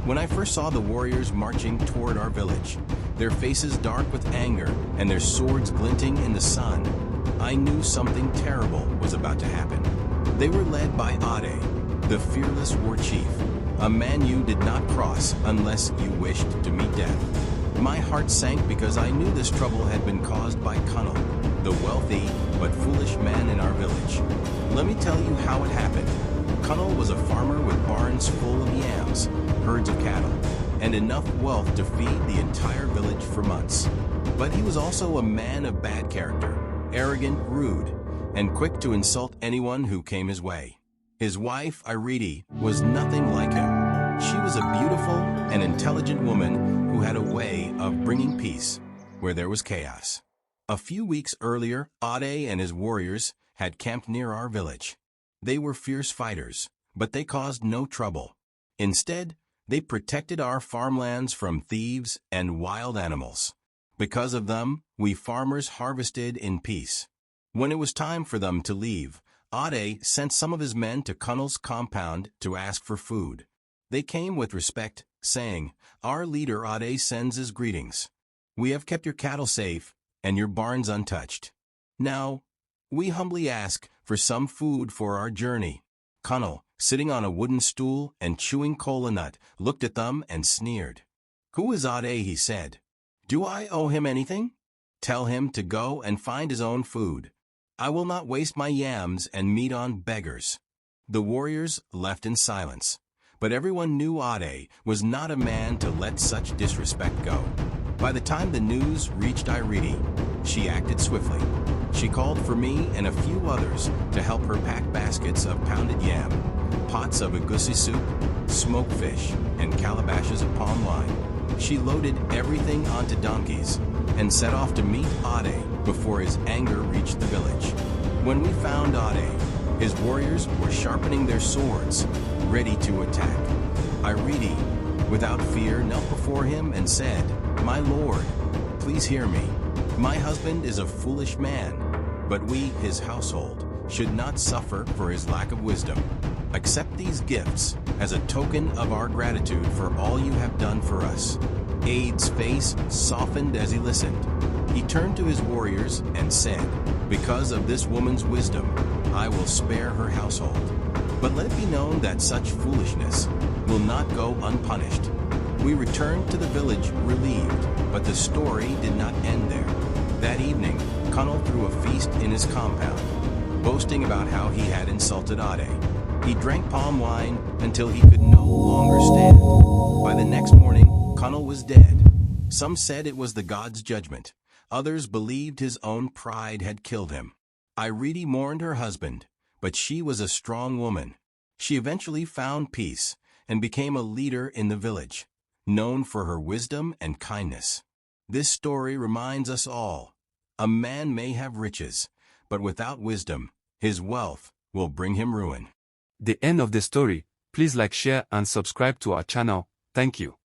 When I first saw the warriors marching toward our village, their faces dark with anger and their swords glinting in the sun, I knew something terrible was about to happen. They were led by Ade, the fearless war chief, a man you did not cross unless you wished to meet death. My heart sank because I knew this trouble had been caused by Kunle, the wealthy but foolish man in our village. Let me tell you how it happened. Kunle was a farmer with barns full of yams, herds of cattle, and enough wealth to feed the entire village for months. But he was also a man of bad character, arrogant, rude, and quick to insult anyone who came his way. His wife, Ireti, was nothing like him. She was a beautiful and intelligent woman who had a way of bringing peace where there was chaos. A few weeks earlier, Ade and his warriors had camped near our village. They were fierce fighters, but they caused no trouble. Instead, they protected our farmlands from thieves and wild animals. Because of them, we farmers harvested in peace. When it was time for them to leave, Ade sent some of his men to Kunle's compound to ask for food. They came with respect, saying, "Our leader Ade sends his greetings. We have kept your cattle safe and your barns untouched. Now, we humbly ask for some food for our journey." Kunle, sitting on a wooden stool and chewing cola nut, looked at them and sneered. "Who is Ade?" he said. "Do I owe him anything? Tell him to go and find his own food. I will not waste my yams and meat on beggars." The warriors left in silence, but everyone knew Ade was not a man to let such disrespect go. By the time the news reached Ireti, she acted swiftly. She called for me and a few others to help her pack baskets of pounded yam, pots of egusi soup, smoked fish, and calabashes of palm wine. She loaded everything onto donkeys and set off to meet Ade before his anger reached the village. When we found Ade, his warriors were sharpening their swords, ready to attack. Ireti, without fear, knelt before him and said, "My lord, please hear me. My husband is a foolish man, but we, his household, should not suffer for his lack of wisdom. Accept these gifts as a token of our gratitude for all you have done for us." Ade's face softened as he listened. He turned to his warriors and said, "Because of this woman's wisdom, I will spare her household. But let it be known that such foolishness will not go unpunished." We returned to the village relieved, but the story did not end there. That evening, Kunle threw a feast in his compound, boasting about how he had insulted Ade. He drank palm wine until he could no longer stand. By the next morning, Kunle was dead. Some said it was the god's judgment. Others believed his own pride had killed him. Ireti mourned her husband, but she was a strong woman. She eventually found peace and became a leader in the village, known for her wisdom and kindness. This story reminds us all, a man may have riches, but without wisdom, his wealth will bring him ruin. The end of the story. Please like, share and subscribe to our channel. Thank you.